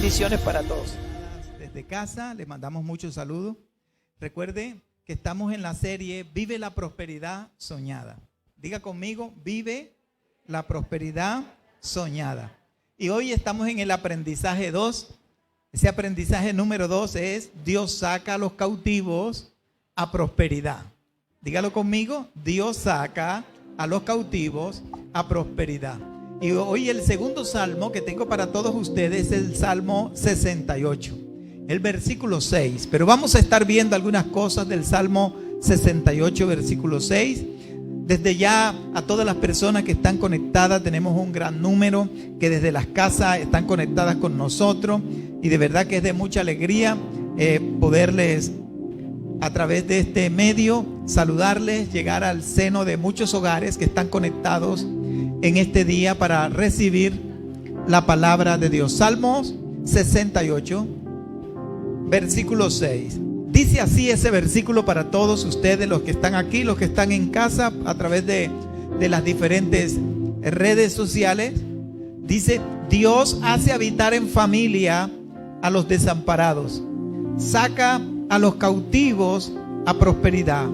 Bendiciones para todos. Desde casa les mandamos muchos saludos. Recuerde que estamos en la serie Vive la prosperidad soñada. Diga conmigo, vive la prosperidad soñada. Y hoy estamos en el aprendizaje 2. Ese aprendizaje número 2 es: Dios saca a los cautivos a prosperidad. Dígalo conmigo, Dios saca a los cautivos a prosperidad. Y hoy el segundo salmo que tengo para todos ustedes es el Salmo 68, el versículo 6. Pero vamos a estar viendo algunas cosas del Salmo 68, versículo 6. Desde ya a todas las personas que están conectadas, tenemos un gran número que desde las casas están conectadas con nosotros. Y de verdad que es de mucha alegría poderles, a través de este medio, saludarles, llegar al seno de muchos hogares que están conectados en este día para recibir la palabra de Dios. Salmos 68, versículo 6. Dice así ese versículo para todos ustedes, los que están aquí, los que están en casa, a través de las diferentes redes sociales. Dice: Dios hace habitar en familia a los desamparados, saca a los cautivos a prosperidad,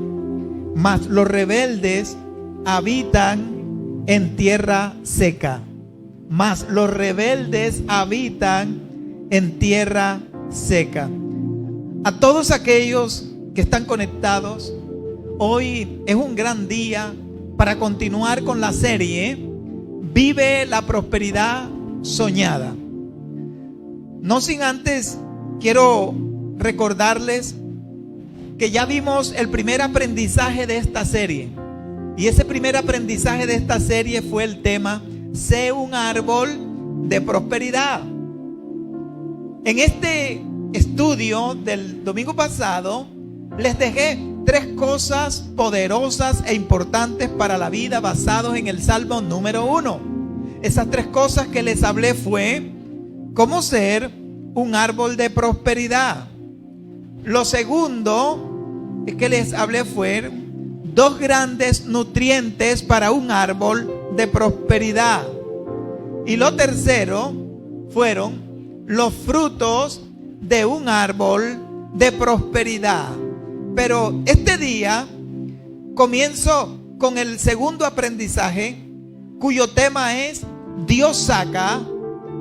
mas los rebeldes habitan en tierra seca. Mas los rebeldes habitan en tierra seca. A todos aquellos que están conectados, hoy es un gran día para continuar con la serie Vive la prosperidad soñada. No sin antes quiero recordarles que ya vimos el primer aprendizaje de esta serie. Y ese primer aprendizaje de esta serie fue el tema: sé un árbol de prosperidad. En este estudio del domingo pasado les dejé 3 cosas poderosas e importantes para la vida basados en el Salmo número 1. Esas 3 cosas que les hablé fue cómo ser un árbol de prosperidad. Lo segundo que les hablé fue 2 grandes nutrientes para un árbol de prosperidad. Y lo tercero fueron los frutos de un árbol de prosperidad. Pero este día comienzo con el segundo aprendizaje, cuyo tema es: Dios saca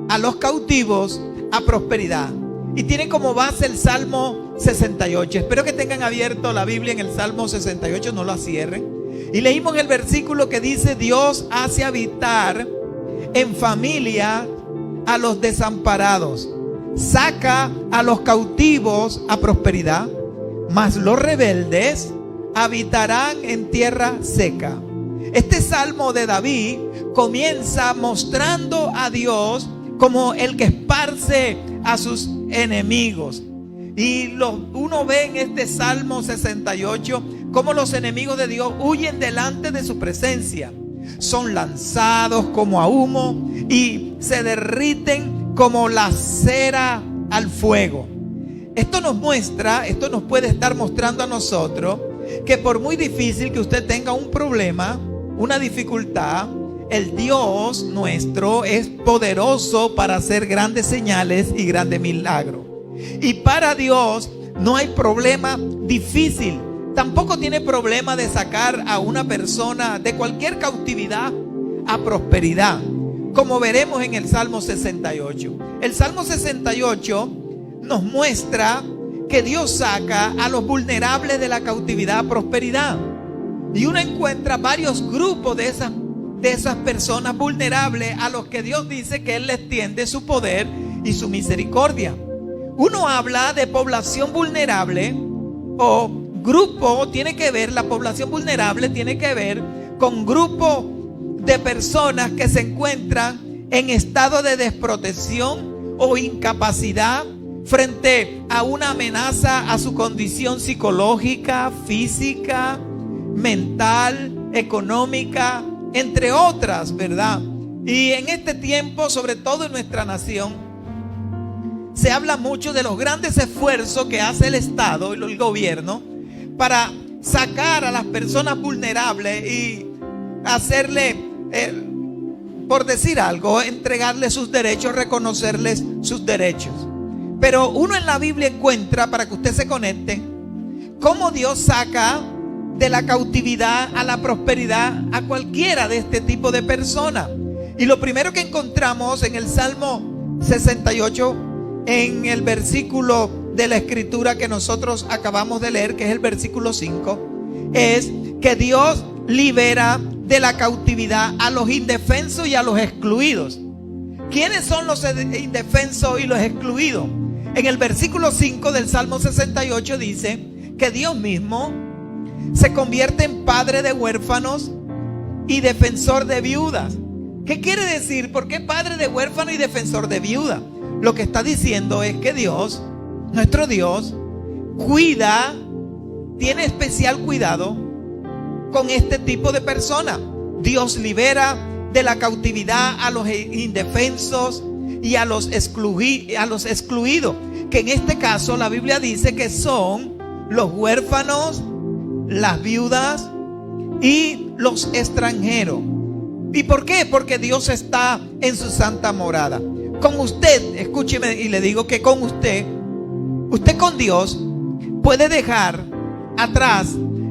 a los cautivos a prosperidad. Y tiene como base el Salmo 68. Espero que tengan abierto la Biblia en el Salmo 68, no la cierren. Y leímos el versículo que dice: Dios hace habitar en familia a los desamparados, saca a los cautivos a prosperidad, mas los rebeldes habitarán en tierra seca. Este salmo de David comienza mostrando a Dios como el que esparce a sus enemigos. Y uno ve en este Salmo 68 cómo los enemigos de Dios huyen delante de su presencia. Son lanzados como a humo y se derriten como la cera al fuego. Esto nos puede estar mostrando a nosotros que por muy difícil que usted tenga un problema, una dificultad, el Dios nuestro es poderoso para hacer grandes señales y grandes milagros. Y para Dios no hay problema difícil. Tampoco tiene problema de sacar a una persona de cualquier cautividad a prosperidad, como veremos en el Salmo 68. El Salmo 68 nos muestra que Dios saca a los vulnerables de la cautividad a prosperidad. Y uno encuentra varios grupos de esas personas vulnerables a los que Dios dice que Él les tiende su poder y su misericordia. Uno habla de población vulnerable o grupo, la población vulnerable tiene que ver con grupo de personas que se encuentran en estado de desprotección o incapacidad frente a una amenaza a su condición psicológica, física, mental, económica, entre otras, ¿verdad? Y en este tiempo, sobre todo en nuestra nación, se habla mucho de los grandes esfuerzos que hace el Estado y el gobierno para sacar a las personas vulnerables y hacerle por decir algo, entregarles sus derechos, reconocerles sus derechos. Pero uno en la Biblia encuentra, para que usted se conecte, cómo Dios saca de la cautividad a la prosperidad a cualquiera de este tipo de personas. Y lo primero que encontramos en el Salmo 68, en el versículo de la escritura que nosotros acabamos de leer, que es el versículo 5, es que Dios libera de la cautividad a los indefensos y a los excluidos. ¿Quiénes son los indefensos y los excluidos? En el versículo 5 del Salmo 68 dice que Dios mismo se convierte en padre de huérfanos y defensor de viudas. ¿Qué quiere decir? ¿Por qué padre de huérfanos y defensor de viudas? Lo que está diciendo es que Dios, nuestro Dios, cuida, tiene especial cuidado con este tipo de personas. Dios libera de la cautividad a los indefensos y a los excluidos, que en este caso la Biblia dice que son los huérfanos, las viudas y los extranjeros. ¿Y por qué? Porque Dios está en su santa morada. Con usted, escúcheme y le digo que con usted con Dios puede dejar atrás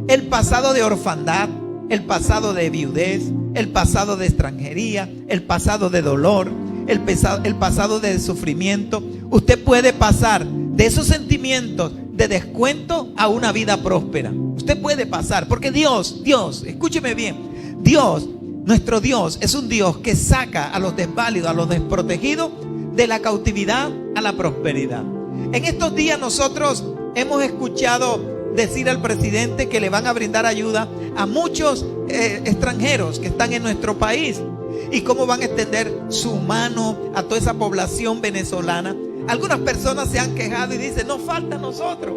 el pasado de orfandad, el pasado de viudez, el pasado de extranjería, el pasado de dolor, el pasado de sufrimiento. Usted puede pasar de esos sentimientos de descuento a una vida próspera. Usted puede pasar, porque Dios, escúcheme bien, Dios, nuestro Dios es un Dios que saca a los desválidos, a los desprotegidos, de la cautividad a la prosperidad. En estos días nosotros hemos escuchado decir al presidente que le van a brindar ayuda a muchos extranjeros que están en nuestro país, y cómo van a extender su mano a toda esa población venezolana. Algunas personas se han quejado y dicen: nos falta a nosotros.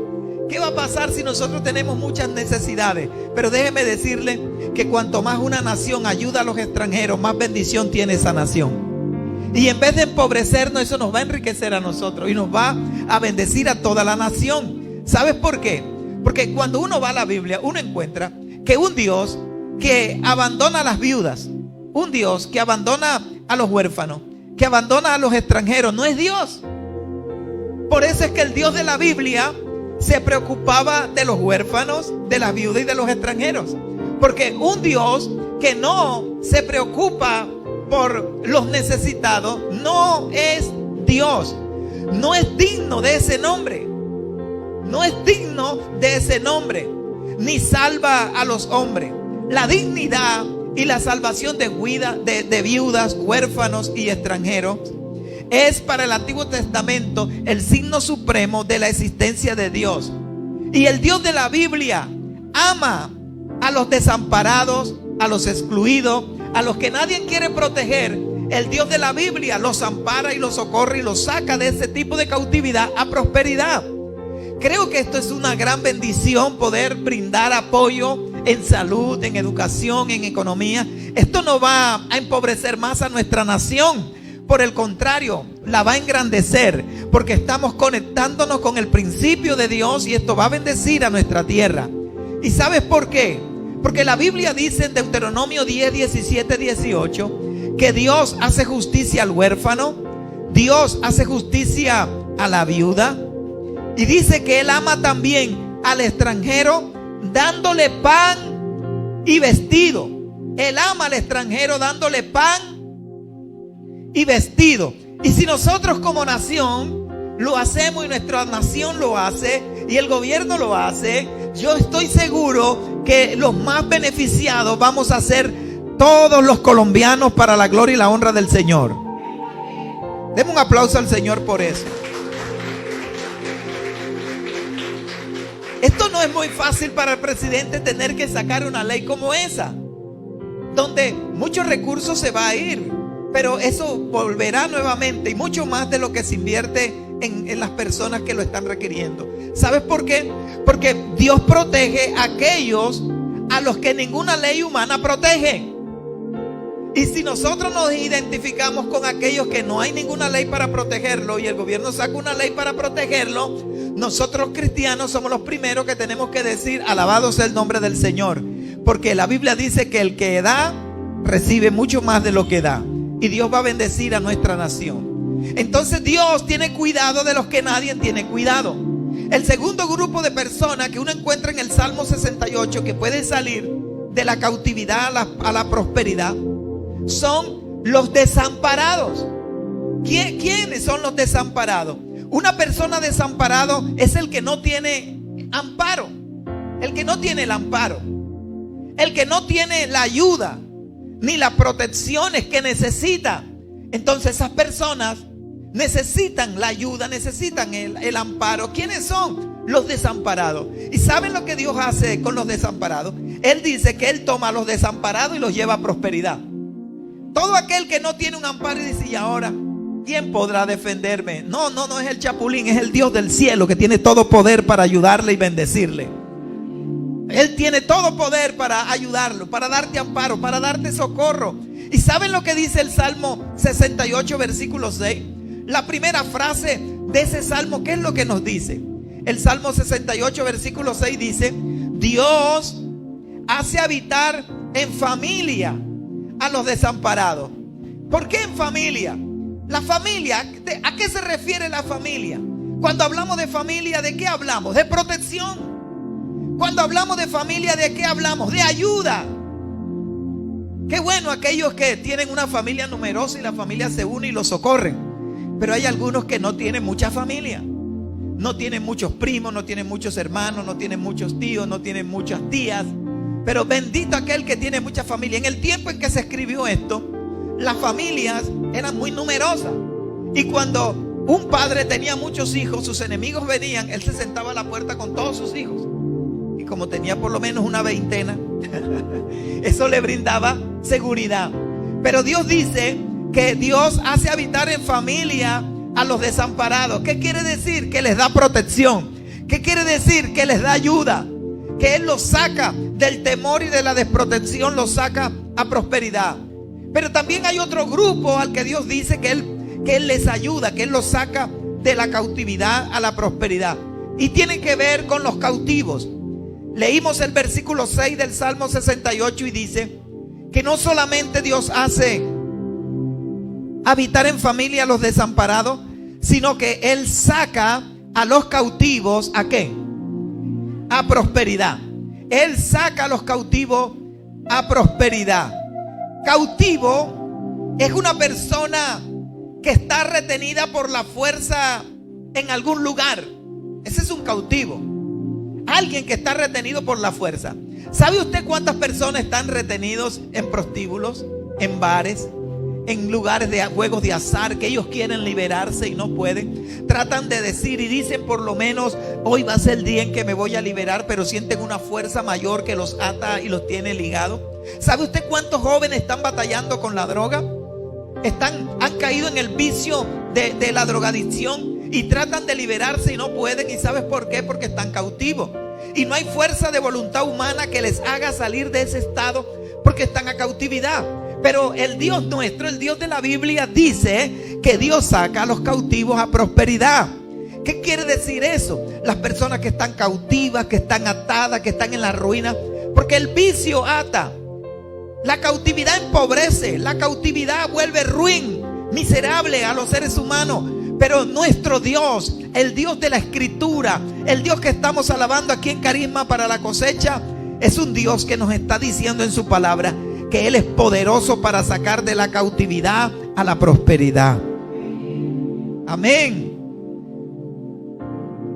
¿Qué va a pasar si nosotros tenemos muchas necesidades? Pero déjeme decirle que cuanto más una nación ayuda a los extranjeros, más bendición tiene esa nación. Y en vez de empobrecernos, eso nos va a enriquecer a nosotros y nos va a bendecir a toda la nación. ¿Sabes por qué? Porque cuando uno va a la Biblia, uno encuentra que un Dios que abandona a las viudas, un Dios que abandona a los huérfanos, que abandona a los extranjeros, no es Dios. Por eso es que el Dios de la Biblia se preocupaba de los huérfanos, de las viudas y de los extranjeros. Porque un Dios que no se preocupa por los necesitados no es Dios. No es digno de ese nombre. No es digno de ese nombre. Ni salva a los hombres. La dignidad y la salvación de viudas, huérfanos y extranjeros es para el Antiguo Testamento el signo supremo de la existencia de Dios. Y el Dios de la Biblia ama a los desamparados, a los excluidos, a los que nadie quiere proteger. El Dios de la Biblia los ampara y los socorre y los saca de ese tipo de cautividad a prosperidad. Creo que esto es una gran bendición, poder brindar apoyo en salud, en educación, en economía. Esto no va a empobrecer más a nuestra nación. Por el contrario, la va a engrandecer, porque estamos conectándonos con el principio de Dios y esto va a bendecir a nuestra tierra. ¿Y sabes por qué? Porque la Biblia dice en Deuteronomio 10, 17, 18 que Dios hace justicia al huérfano, Dios hace justicia a la viuda, y dice que Él ama también al extranjero dándole pan y vestido. Él ama al extranjero dándole pan y vestido. Y si nosotros como nación lo hacemos, y nuestra nación lo hace, y el gobierno lo hace, yo estoy seguro que los más beneficiados vamos a ser todos los colombianos, para la gloria y la honra del Señor. Demos un aplauso al Señor por eso. Esto no es muy fácil para el presidente, tener que sacar una ley como esa, donde muchos recursos se va a ir, pero eso volverá nuevamente, y mucho más de lo que se invierte en las personas que lo están requiriendo. ¿Sabes por qué? Porque Dios protege a aquellos a los que ninguna ley humana protege. Y si nosotros nos identificamos con aquellos que no hay ninguna ley para protegerlo, y el gobierno saca una ley para protegerlo, nosotros cristianos somos los primeros que tenemos que decir: alabado sea el nombre del Señor. Porque la Biblia dice que el que da, recibe mucho más de lo que da. y Dios va a bendecir a nuestra nación. Entonces Dios tiene cuidado de los que nadie tiene cuidado. El segundo grupo de personas que uno encuentra en el Salmo 68 que puede salir de la cautividad a la prosperidad son los desamparados. ¿Quiénes son los desamparados? Una persona desamparado es el que no tiene amparo, el que no tiene el amparo, el que no tiene la ayuda ni las protecciones que necesita. Entonces esas personas necesitan la ayuda, necesitan el amparo. ¿Quiénes son? Los desamparados. ¿Y saben lo que Dios hace con los desamparados? Él dice que Él toma a los desamparados y los lleva a prosperidad. Todo aquel que no tiene un amparo y dice, ¿y ahora quién podrá defenderme? No es el chapulín, es el Dios del cielo que tiene todo poder para ayudarle y bendecirle. Él tiene todo poder para ayudarlo, para darte amparo, para darte socorro. ¿Y saben lo que dice el Salmo 68, versículo 6? La primera frase de ese salmo, ¿qué es lo que nos dice? El Salmo 68, versículo 6 dice: Dios hace habitar en familia a los desamparados. ¿Por qué en familia? La familia, ¿a qué se refiere la familia? Cuando hablamos de familia, ¿de qué hablamos? De protección. Cuando hablamos de familia, ¿de qué hablamos? De ayuda. Qué bueno aquellos que tienen una familia numerosa y la familia se une y los socorren. Pero hay algunos que no tienen mucha familia. No tienen muchos primos, no tienen muchos hermanos, no tienen muchos tíos, no tienen muchas tías. Pero bendito aquel que tiene mucha familia. En el tiempo en que se escribió esto, las familias eran muy numerosas. Y cuando un padre tenía muchos hijos, sus enemigos venían, él se sentaba a la puerta con todos sus hijos. Y como tenía por lo menos una veintena, eso le brindaba seguridad. Pero Dios dice que Dios hace habitar en familia a los desamparados. ¿Qué quiere decir? Que les da protección. ¿Qué quiere decir? Que les da ayuda. Que Él los saca del temor y de la desprotección, los saca a prosperidad. Pero también hay otro grupo al que Dios dice que Él les ayuda, que Él los saca de la cautividad a la prosperidad. Y tiene que ver con los cautivos. Leímos el versículo 6 del Salmo 68 y dice que no solamente Dios hace habitar en familia a los desamparados, sino que Él saca a los cautivos, ¿a qué? A prosperidad. Él saca a los cautivos a prosperidad. Cautivo es una persona que está retenida por la fuerza en algún lugar. Ese es un cautivo. Alguien que está retenido por la fuerza. ¿Sabe usted cuántas personas están retenidos en prostíbulos, en bares, en lugares de juegos de azar, que ellos quieren liberarse y no pueden? Tratan de decir y dicen, por lo menos hoy va a ser el día en que me voy a liberar, pero sienten una fuerza mayor que los ata y los tiene ligados. ¿Sabe usted cuántos jóvenes están batallando con la droga? Han caído en el vicio de la drogadicción y tratan de liberarse y no pueden. ¿Y sabes por qué? Porque están cautivos. Y no hay fuerza de voluntad humana que les haga salir de ese estado, porque están a cautividad. Pero el Dios nuestro, el Dios de la Biblia, dice que Dios saca a los cautivos a prosperidad. ¿Qué quiere decir eso? Las personas que están cautivas, que están atadas, que están en la ruina. Porque el vicio ata. La cautividad empobrece. La cautividad vuelve ruin, miserable a los seres humanos. Pero nuestro Dios, el Dios de la Escritura, el Dios que estamos alabando aquí en Carisma para la Cosecha, es un Dios que nos está diciendo en su palabra que Él es poderoso para sacar de la cautividad a la prosperidad. Amén.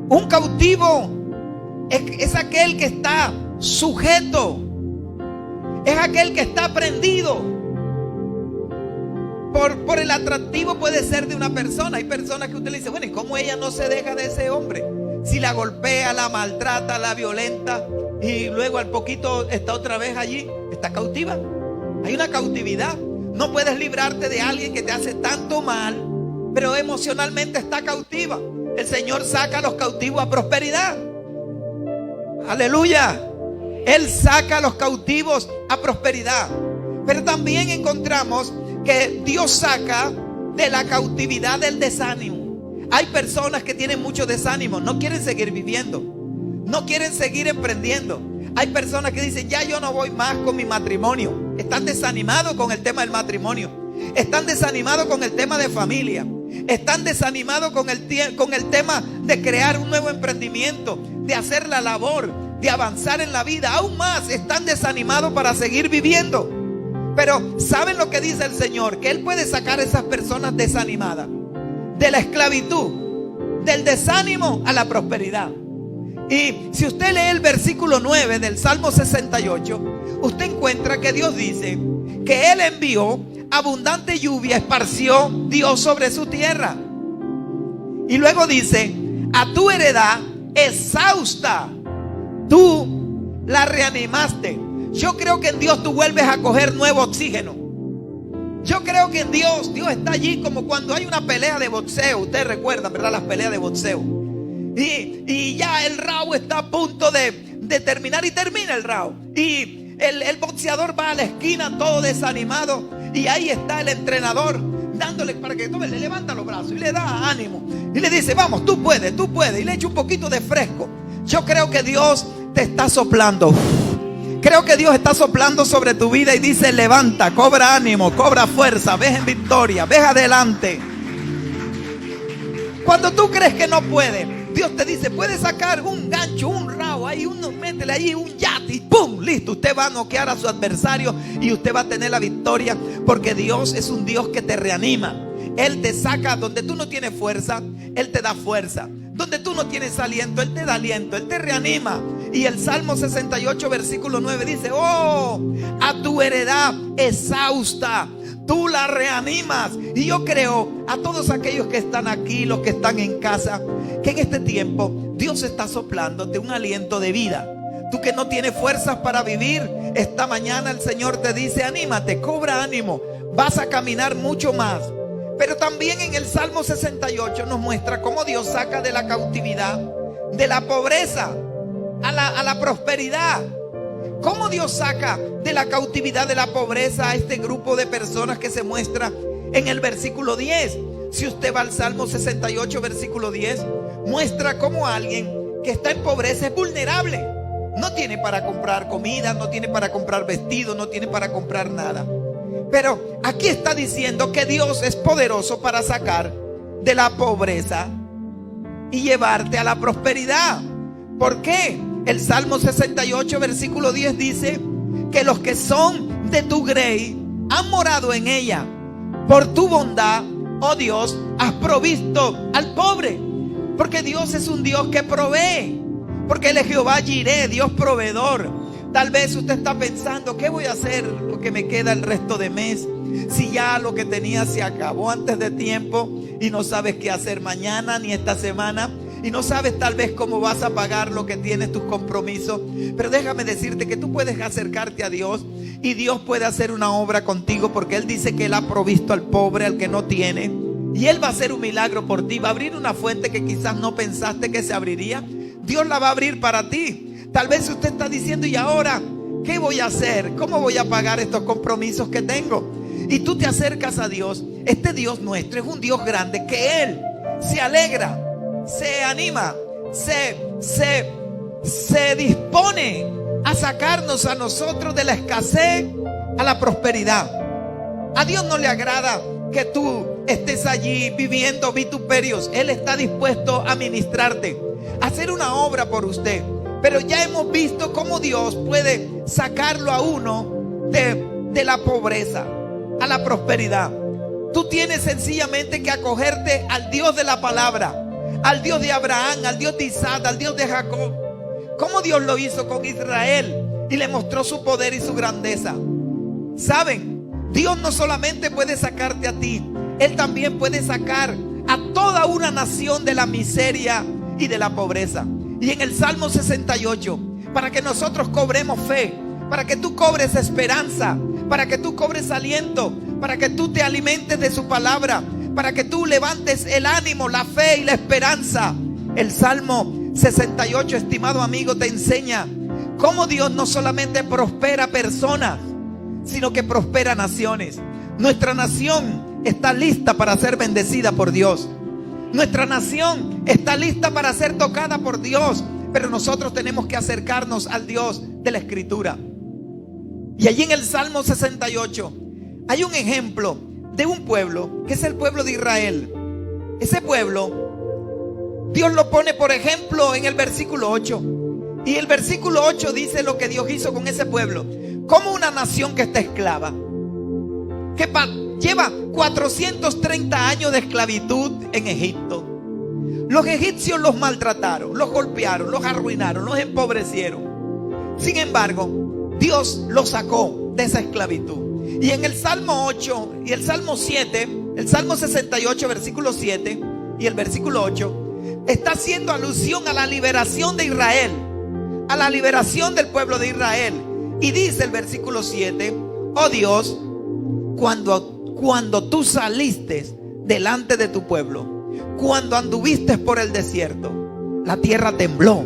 Un cautivo es aquel que está sujeto, es aquel que está prendido por el atractivo, puede ser de una persona. Hay personas que usted le dice, bueno, ¿y cómo ella no se deja de ese hombre? Si la golpea, la maltrata, la violenta y luego al poquito está otra vez allí, está cautiva. Hay una cautividad. No puedes librarte de alguien que te hace tanto mal, pero emocionalmente está cautiva. El Señor saca a los cautivos a prosperidad. Aleluya. Él saca a los cautivos a prosperidad. Pero también encontramos que Dios saca de la cautividad del desánimo. Hay personas que tienen mucho desánimo, no quieren seguir viviendo, no quieren seguir emprendiendo. Hay personas que dicen, ya yo no voy más con mi matrimonio. Están desanimados con el tema del matrimonio. están desanimados con el tema de familia, están desanimados con el tema de crear un nuevo emprendimiento, de hacer la labor, de avanzar en la vida. Aún más están desanimados para seguir viviendo. Pero ¿saben lo que dice el Señor? Que Él puede sacar a esas personas desanimadas de la esclavitud, del desánimo a la prosperidad. Y si usted lee el versículo 9 del Salmo 68, usted encuentra que Dios dice que Él envió abundante lluvia, esparció Dios sobre su tierra. Y luego dice: a tu heredad exhausta, tú la reanimaste. Yo creo que en Dios tú vuelves a coger nuevo oxígeno. Yo creo que en Dios está allí como cuando hay una pelea de boxeo. Ustedes recuerdan, ¿verdad? Las peleas de boxeo. Y ya el round está a punto de terminar, y termina el round. Y el boxeador va a la esquina todo desanimado, y ahí está el entrenador dándole para que tome, le levanta los brazos y le da ánimo y le dice: vamos, tú puedes, y le echa un poquito de fresco. Yo creo que Dios te está soplando. Creo que Dios está soplando sobre tu vida y dice: levanta, cobra ánimo, cobra fuerza, ves en victoria, ves adelante. Cuando tú crees que no puedes, Dios te dice: puedes sacar un gancho, un rabo, ahí uno, métele ahí un yate y ¡pum! Listo, usted va a noquear a su adversario y usted va a tener la victoria, porque Dios es un Dios que te reanima. Él te saca donde tú no tienes fuerza, Él te da fuerza. Donde tú no tienes aliento, Él te da aliento, Él te reanima. Y el Salmo 68 versículo 9 dice: oh, a tu heredad exhausta, tú la reanimas. Y yo creo a todos aquellos que están aquí, los que están en casa, que en este tiempo Dios está soplándote un aliento de vida. Tú que no tienes fuerzas para vivir, esta mañana el Señor te dice: anímate, cobra ánimo, vas a caminar mucho más. Pero también en el Salmo 68 nos muestra cómo Dios saca de la cautividad, de la pobreza a la prosperidad. Cómo Dios saca de la cautividad, de la pobreza, a este grupo de personas que se muestra en el versículo 10. Si usted va al Salmo 68 versículo 10, muestra cómo alguien que está en pobreza es vulnerable. No tiene para comprar comida, no tiene para comprar vestido, no tiene para comprar nada. Pero aquí está diciendo que Dios es poderoso para sacar de la pobreza y llevarte a la prosperidad. ¿Por qué? El Salmo 68 versículo 10 dice que los que son de tu grey han morado en ella. Por tu bondad, oh Dios, has provisto al pobre. Porque Dios es un Dios que provee. Porque Él es Jehová Jireh, Dios proveedor. Tal vez usted está pensando: ¿qué voy a hacer lo que me queda el resto de mes? Si ya lo que tenía se acabó antes de tiempo y no sabes qué hacer mañana ni esta semana, y no sabes tal vez cómo vas a pagar lo que tienes, tus compromisos. Pero déjame decirte que tú puedes acercarte a Dios y Dios puede hacer una obra contigo, porque Él dice que Él ha provisto al pobre, al que no tiene, y Él va a hacer un milagro por ti. Va a abrir una fuente que quizás no pensaste que se abriría. Dios la va a abrir para ti. Tal vez usted está diciendo: ¿y ahora qué voy a hacer? ¿Cómo voy a pagar estos compromisos que tengo? Y tú te acercas a Dios. Este Dios nuestro es un Dios grande, que Él se alegra, se anima, se dispone a sacarnos a nosotros de la escasez a la prosperidad. A Dios no le agrada que tú estés allí viviendo vituperios. Él está dispuesto a ministrarte, a hacer una obra por usted. Pero ya hemos visto cómo Dios puede sacarlo a uno de la pobreza a la prosperidad. Tú tienes sencillamente que acogerte al Dios de la palabra, al Dios de Abraham, al Dios de Isaac, al Dios de Jacob. Como Dios lo hizo con Israel y le mostró su poder y su grandeza. ¿Saben? Dios no solamente puede sacarte a ti, Él también puede sacar a toda una nación de la miseria y de la pobreza. Y en el Salmo 68, para que nosotros cobremos fe, para que tú cobres esperanza, para que tú cobres aliento, para que tú te alimentes de su palabra, para que tú levantes el ánimo, la fe y la esperanza. El Salmo 68, estimado amigo, te enseña cómo Dios no solamente prospera personas, sino que prospera naciones. Nuestra nación está lista para ser bendecida por Dios. Nuestra nación está lista para ser tocada por Dios, pero nosotros tenemos que acercarnos al Dios de la Escritura. Y allí en el Salmo 68 hay un ejemplo de un pueblo que es el pueblo de Israel. Ese pueblo, Dios lo pone, por ejemplo, en el versículo 8. Y el versículo 8 dice lo que Dios hizo con ese pueblo. Como una nación que está esclava, que lleva 430 años de esclavitud en Egipto. Los egipcios los maltrataron, los golpearon, los arruinaron, los empobrecieron. Sin embargo, Dios los sacó de esa esclavitud. Y en el Salmo 8 y el Salmo 7, el Salmo 68, versículo 7 y el versículo 8, está haciendo alusión a la liberación de Israel, a la liberación del pueblo de Israel. Y dice el versículo 7: oh Dios, cuando tú saliste delante de tu pueblo, cuando anduviste por el desierto, la tierra tembló.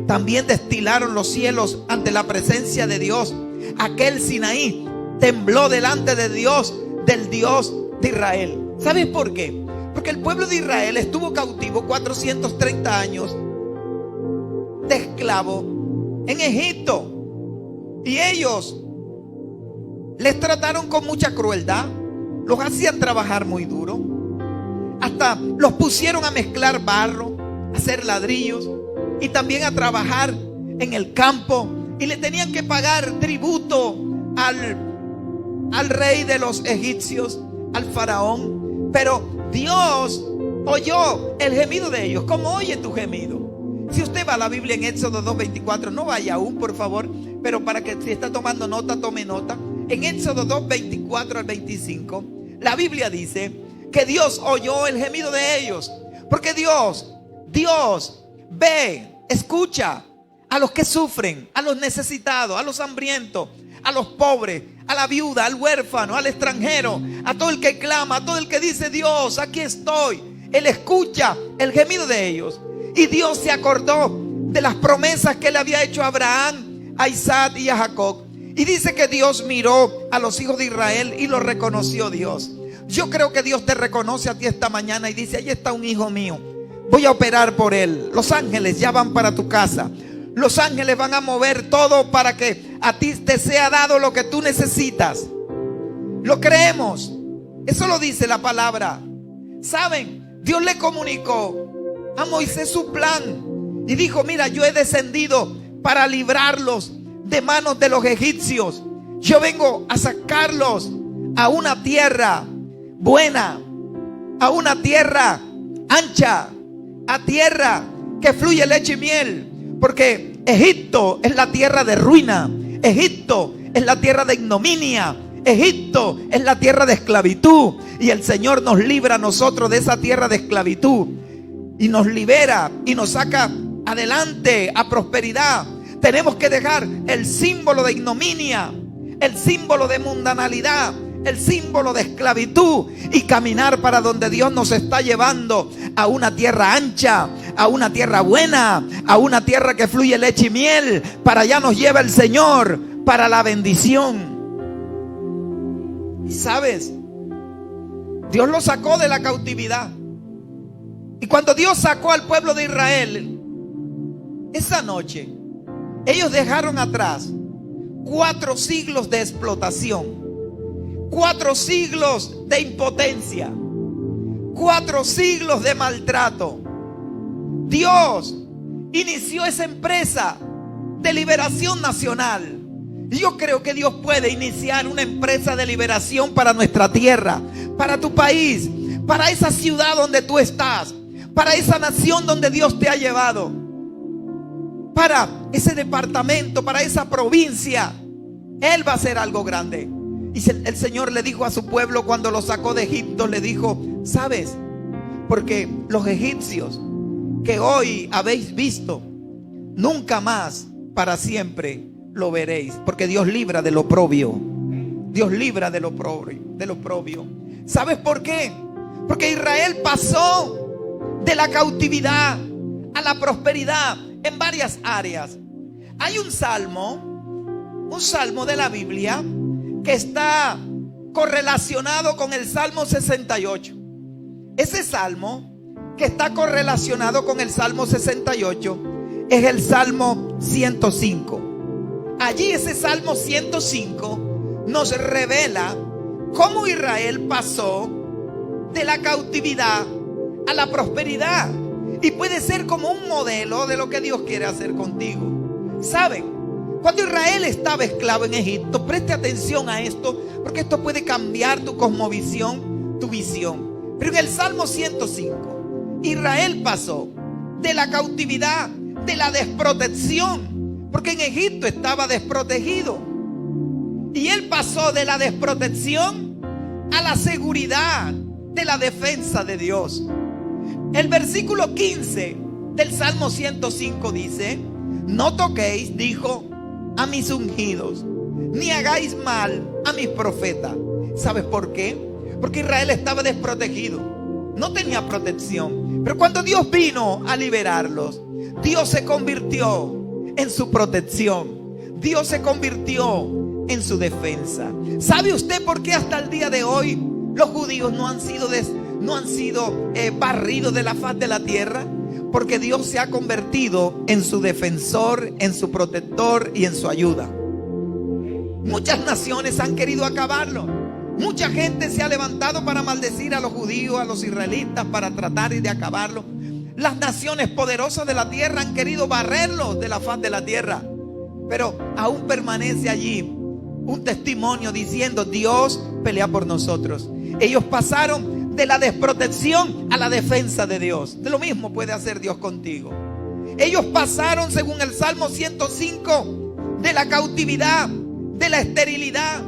También destilaron los cielos ante la presencia de Dios. Aquel Sinaí tembló delante de Dios, del Dios de Israel. ¿Sabes por qué? Porque el pueblo de Israel estuvo cautivo 430 años de esclavo en Egipto. Y ellos les trataron con mucha crueldad. Los hacían trabajar muy duro. Hasta los pusieron a mezclar barro, a hacer ladrillos y también a trabajar en el campo. Y le tenían que pagar tributo al rey de los egipcios, al faraón. Pero Dios oyó el gemido de ellos, como oye tu gemido. Si usted va a la Biblia en Éxodo 2:24, no vaya aún, por favor, pero para que si está tomando nota, tome nota. En Éxodo 2:24 al 25, la Biblia dice que Dios oyó el gemido de ellos. Porque Dios ve, escucha a los que sufren, a los necesitados, a los hambrientos, a los pobres, a la viuda, al huérfano, al extranjero, a todo el que clama, a todo el que dice: Dios, aquí estoy. Él escucha el gemido de ellos. Y Dios se acordó de las promesas que le había hecho a Abraham, a Isaac y a Jacob. Y dice que Dios miró a los hijos de Israel y los reconoció Dios. Yo creo que Dios te reconoce a ti esta mañana y dice: ahí está un hijo mío, voy a operar por él. Los ángeles ya van para tu casa. Los ángeles van a mover todo para que a ti te sea dado lo que tú necesitas. Lo creemos. Eso lo dice la palabra. ¿Saben? Dios le comunicó a Moisés su plan y dijo: mira, yo he descendido para librarlos de manos de los egipcios. Yo vengo a sacarlos a una tierra buena, a una tierra ancha, a tierra que fluye leche y miel. Porque Egipto es la tierra de ruina, Egipto es la tierra de ignominia, Egipto es la tierra de esclavitud. Y el Señor nos libra a nosotros de esa tierra de esclavitud y nos libera y nos saca adelante a prosperidad. Tenemos que dejar el símbolo de ignominia, el símbolo de mundanalidad, el símbolo de esclavitud y caminar para donde Dios nos está llevando, a una tierra ancha, a una tierra buena, a una tierra que fluye leche y miel. Para allá nos lleva el Señor, para la bendición. Y sabes, Dios lo sacó de la cautividad. Y cuando Dios sacó al pueblo de Israel, esa noche ellos dejaron atrás 4 siglos de explotación, 4 siglos de impotencia, 4 siglos de maltrato. Dios inició esa empresa de liberación nacional. Y yo creo que Dios puede iniciar una empresa de liberación para nuestra tierra, para tu país, para esa ciudad donde tú estás, para esa nación donde Dios te ha llevado, para ese departamento, para esa provincia. Él va a hacer algo grande. Y el Señor le dijo a su pueblo cuando lo sacó de Egipto, le dijo: ¿sabes? Porque los egipcios que hoy habéis visto, nunca más para siempre lo veréis. Porque Dios libra del oprobio. Dios libra del oprobio. ¿Sabes por qué? Porque Israel pasó de la cautividad a la prosperidad en varias áreas. Hay un salmo de la Biblia que está correlacionado con el Salmo 68. Ese salmo que está correlacionado con el Salmo 68 es el Salmo 105. Allí ese Salmo 105 nos revela cómo Israel pasó de la cautividad a la prosperidad. Y puede ser como un modelo de lo que Dios quiere hacer contigo. ¿Saben? Cuando Israel estaba esclavo en Egipto, preste atención a esto, porque esto puede cambiar tu cosmovisión, tu visión. Pero en el Salmo 105, Israel pasó de la cautividad, de la desprotección, porque en Egipto estaba desprotegido. Y él pasó de la desprotección a la seguridad de la defensa de Dios. El versículo 15 del Salmo 105 dice: no toquéis, dijo, a mis ungidos, ni hagáis mal a mis profetas. ¿Sabes por qué? Porque Israel estaba desprotegido, no tenía protección. Pero cuando Dios vino a liberarlos, Dios se convirtió en su protección. Dios se convirtió en su defensa. ¿Sabe usted por qué hasta el día de hoy los judíos no han sido barridos de la faz de la tierra? Porque Dios se ha convertido en su defensor, en su protector y en su ayuda. Muchas naciones han querido acabarlo. Mucha gente se ha levantado para maldecir a los judíos, a los israelitas, para tratar de acabarlo. Las naciones poderosas de la tierra han querido barrerlos de la faz de la tierra. Pero aún permanece allí un testimonio diciendo: Dios pelea por nosotros. Ellos pasaron de la desprotección a la defensa de Dios. De lo mismo puede hacer Dios contigo. Ellos pasaron, según el Salmo 105, de la cautividad, de la esterilidad,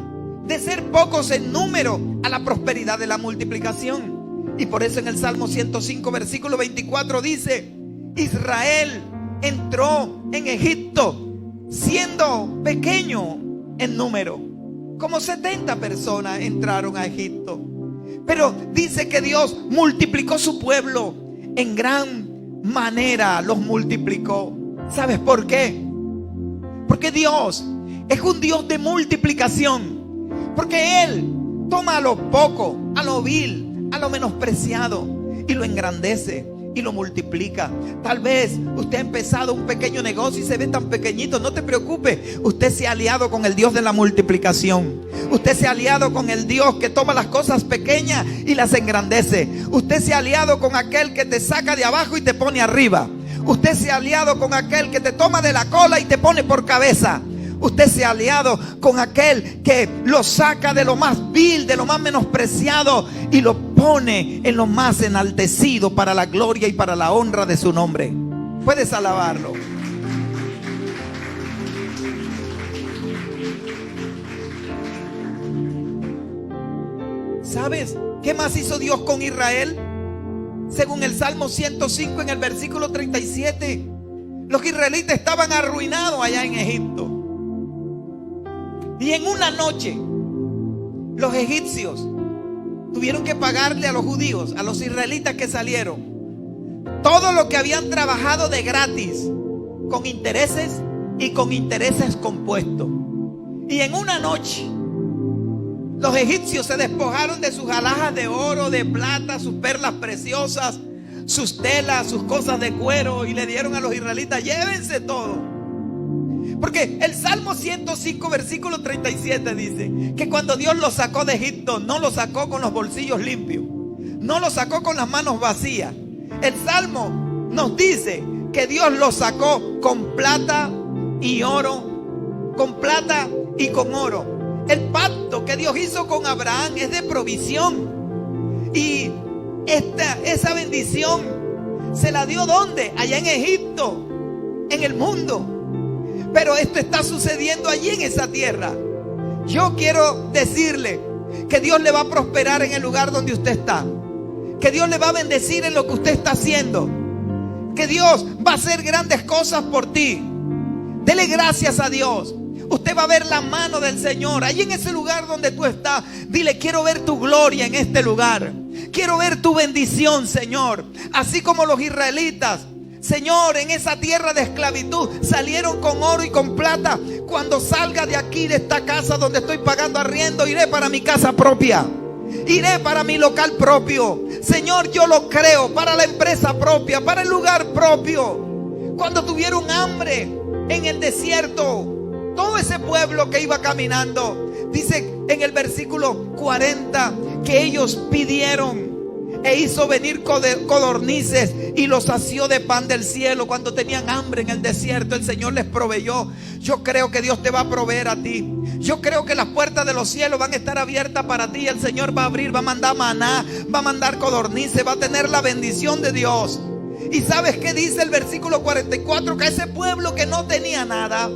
de ser pocos en número, a la prosperidad de la multiplicación. Y por eso en el Salmo 105, versículo 24 dice: Israel entró en Egipto siendo pequeño en número. Como 70 personas entraron a Egipto. Pero dice que Dios multiplicó su pueblo en gran manera, los multiplicó. ¿Sabes por qué? Porque Dios es un Dios de multiplicación. Porque Él toma a lo poco, a lo vil, a lo menospreciado, y lo engrandece y lo multiplica. Tal vez usted ha empezado un pequeño negocio y se ve tan pequeñito. No te preocupes, usted se ha aliado con el Dios de la multiplicación. Usted se ha aliado con el Dios que toma las cosas pequeñas y las engrandece. Usted se ha aliado con aquel que te saca de abajo y te pone arriba. Usted se ha aliado con aquel que te toma de la cola y te pone por cabeza. Usted se ha aliado con aquel que lo saca de lo más vil, de lo más menospreciado, y lo pone en lo más enaltecido para la gloria y para la honra de su nombre. Puedes alabarlo. ¿Sabes qué más hizo Dios con Israel? Según el Salmo 105, en el versículo 37, los israelitas estaban arruinados allá en Egipto. Y en una noche los egipcios tuvieron que pagarle a los judíos, a los israelitas que salieron, todo lo que habían trabajado de gratis, con intereses y con intereses compuestos. Y en una noche los egipcios se despojaron de sus alhajas de oro, de plata, sus perlas preciosas, sus telas, sus cosas de cuero, y le dieron a los israelitas: llévense todo. Porque el Salmo 105, versículo 37 dice que cuando Dios los sacó de Egipto, no los sacó con los bolsillos limpios, no los sacó con las manos vacías. El Salmo nos dice que Dios los sacó con plata y oro, con plata y con oro. El pacto que Dios hizo con Abraham es de provisión. Y esa bendición se la dio ¿dónde? Allá en Egipto, en el mundo. Pero esto está sucediendo allí en esa tierra. Yo quiero decirle que Dios le va a prosperar en el lugar donde usted está. Que Dios le va a bendecir en lo que usted está haciendo. Que Dios va a hacer grandes cosas por ti. Dele gracias a Dios. Usted va a ver la mano del Señor allí en ese lugar donde tú estás. Dile: quiero ver tu gloria en este lugar. Quiero ver tu bendición, Señor. Así como los israelitas, Señor, en esa tierra de esclavitud salieron con oro y con plata. Cuando salga de aquí, de esta casa donde estoy pagando arriendo, iré para mi casa propia. Iré para mi local propio. Señor, yo lo creo, para la empresa propia, para el lugar propio. Cuando tuvieron hambre en el desierto, Todo ese pueblo que iba caminando, dice en el versículo 40 que ellos pidieron e hizo venir codornices y los sació de pan del cielo. Cuando tenían hambre en el desierto, el Señor les proveyó. Yo creo que Dios te va a proveer a ti. Yo creo que las puertas de los cielos van a estar abiertas para ti. El Señor va a abrir, va a mandar maná, va a mandar codornices, va a tener la bendición de Dios. ¿Y sabes qué dice el versículo 44? Que ese pueblo que no tenía nada,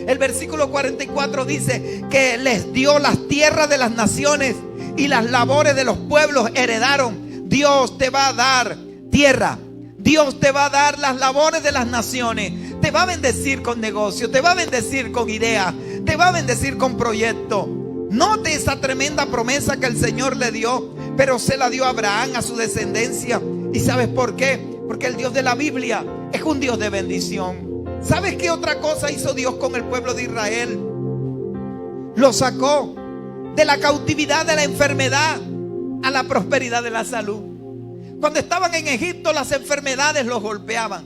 el versículo 44 dice que les dio las tierras de las naciones y las labores de los pueblos heredaron. Dios te va a dar tierra. Dios te va a dar las labores de las naciones. Te va a bendecir con negocio. Te va a bendecir con ideas. Te va a bendecir con proyectos. Note esa tremenda promesa que el Señor le dio. Pero se la dio a Abraham, a su descendencia. ¿Y sabes por qué? Porque el Dios de la Biblia es un Dios de bendición. ¿Sabes qué otra cosa hizo Dios con el pueblo de Israel? Lo sacó de la cautividad de la enfermedad a la prosperidad de la salud. Cuando estaban en Egipto, las enfermedades los golpeaban,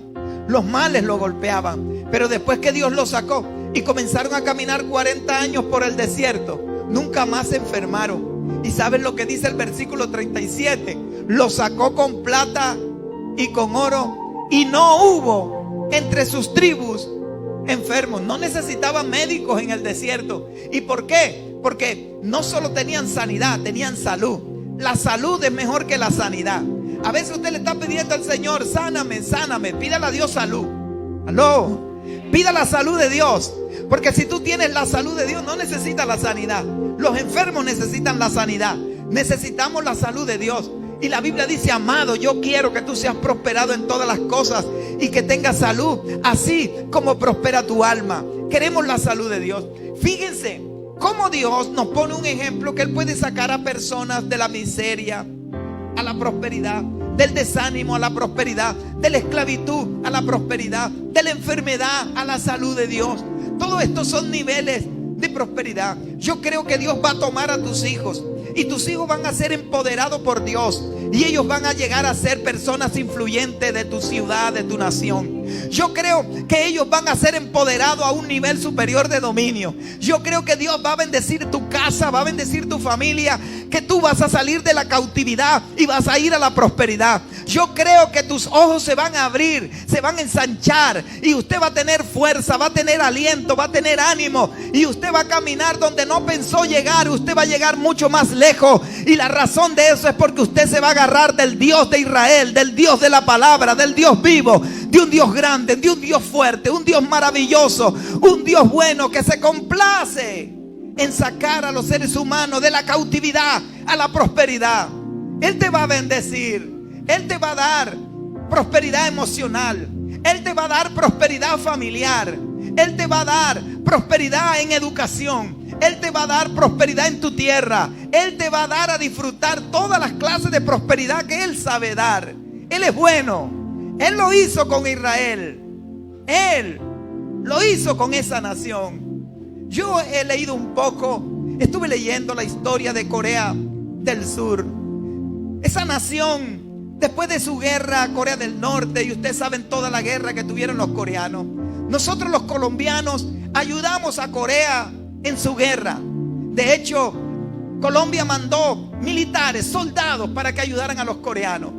los males los golpeaban. Pero después que Dios los sacó y comenzaron a caminar 40 años por el desierto, nunca más se enfermaron. ¿Y saben lo que dice el versículo 37? Los sacó con plata y con oro, y no hubo entre sus tribus enfermos. No necesitaban médicos en el desierto. ¿Y por qué? Porque no solo tenían sanidad, tenían salud. La salud es mejor que la sanidad. A veces usted le está pidiendo al Señor: sáname, sáname. Pídale a Dios salud. Aló. Pida la salud de Dios. Porque si tú tienes la salud de Dios, no necesitas la sanidad. Los enfermos necesitan la sanidad. Necesitamos la salud de Dios. Y la Biblia dice: amado, yo quiero que tú seas prosperado en todas las cosas y que tengas salud, así como prospera tu alma. Queremos la salud de Dios. Fíjense cómo Dios nos pone un ejemplo que Él puede sacar a personas de la miseria a la prosperidad, del desánimo a la prosperidad, de la esclavitud a la prosperidad, de la enfermedad a la salud de Dios. Todos estos son niveles de prosperidad. Yo creo que Dios va a tomar a tus hijos y tus hijos van a ser empoderados por Dios, y ellos van a llegar a ser personas influyentes de tu ciudad, de tu nación. Yo creo que ellos van a ser empoderados a un nivel superior de dominio. Yo creo que Dios va a bendecir tu casa, va a bendecir tu familia, que tú vas a salir de la cautividad y vas a ir a la prosperidad. Yo creo que tus ojos se van a abrir, se van a ensanchar, y usted va a tener fuerza, va a tener aliento, va a tener ánimo, y usted va a caminar donde no pensó llegar. Usted va a llegar mucho más lejos, y la razón de eso es porque usted se va a agarrar del Dios de Israel, del Dios de la palabra, del Dios vivo, de un Dios grande, de un Dios fuerte, un Dios maravilloso, un Dios bueno que se complace en sacar a los seres humanos de la cautividad a la prosperidad. Él te va a bendecir. Él te va a dar prosperidad emocional. Él te va a dar prosperidad familiar. Él te va a dar prosperidad en educación. Él te va a dar prosperidad en tu tierra. Él te va a dar a disfrutar todas las clases de prosperidad que Él sabe dar. Él es bueno. Él lo hizo con Israel. Él lo hizo con esa nación. Yo he leído un poco, estuve leyendo la historia de Corea del Sur. Esa nación, después de su guerra, Corea del Norte, y ustedes saben toda la guerra que tuvieron los coreanos. Nosotros los colombianos ayudamos a Corea en su guerra. De hecho, Colombia mandó militares, soldados, para que ayudaran a los coreanos,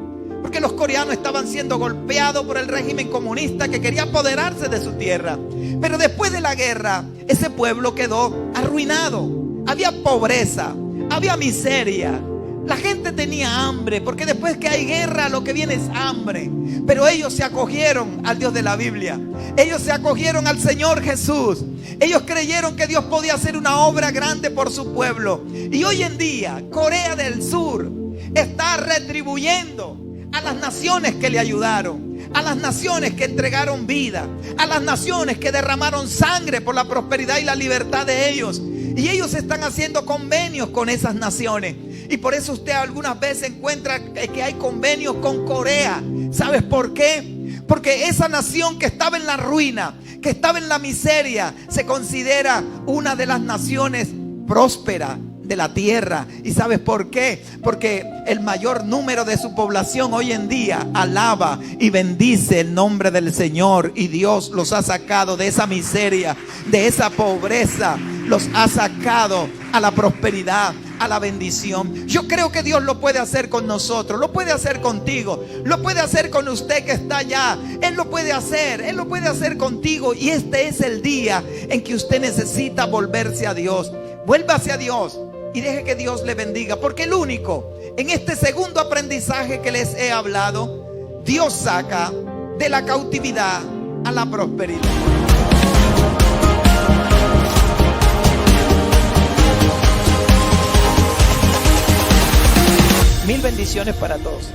porque los coreanos estaban siendo golpeados por el régimen comunista que quería apoderarse de su tierra. Pero después de la guerra, ese pueblo quedó arruinado. Había pobreza, había miseria. La gente tenía hambre, porque después que hay guerra lo que viene es hambre. Pero ellos se acogieron al Dios de la Biblia. Ellos se acogieron al Señor Jesús. Ellos creyeron que Dios podía hacer una obra grande por su pueblo. Y hoy en día Corea del Sur está retribuyendo a las naciones que le ayudaron, a las naciones que entregaron vida, a las naciones que derramaron sangre por la prosperidad y la libertad de ellos. Y ellos están haciendo convenios con esas naciones. Y por eso usted algunas veces encuentra que hay convenios con Corea. ¿Sabes por qué? Porque esa nación que estaba en la ruina, que estaba en la miseria, se considera una de las naciones prósperas, de la tierra. ¿Y sabes por qué? Porque el mayor número de su población hoy en día alaba y bendice el nombre del Señor, y Dios los ha sacado de esa miseria, de esa pobreza, los ha sacado a la prosperidad, a la bendición. Yo creo que Dios lo puede hacer con nosotros, lo puede hacer contigo, lo puede hacer con usted que está allá. Él lo puede hacer contigo. Y este es el día en que usted necesita volverse a Dios. Vuélvase a Dios y deje que Dios le bendiga, porque el único, en este segundo aprendizaje que les he hablado, Dios saca de la cautividad a la prosperidad. Mil bendiciones para todos.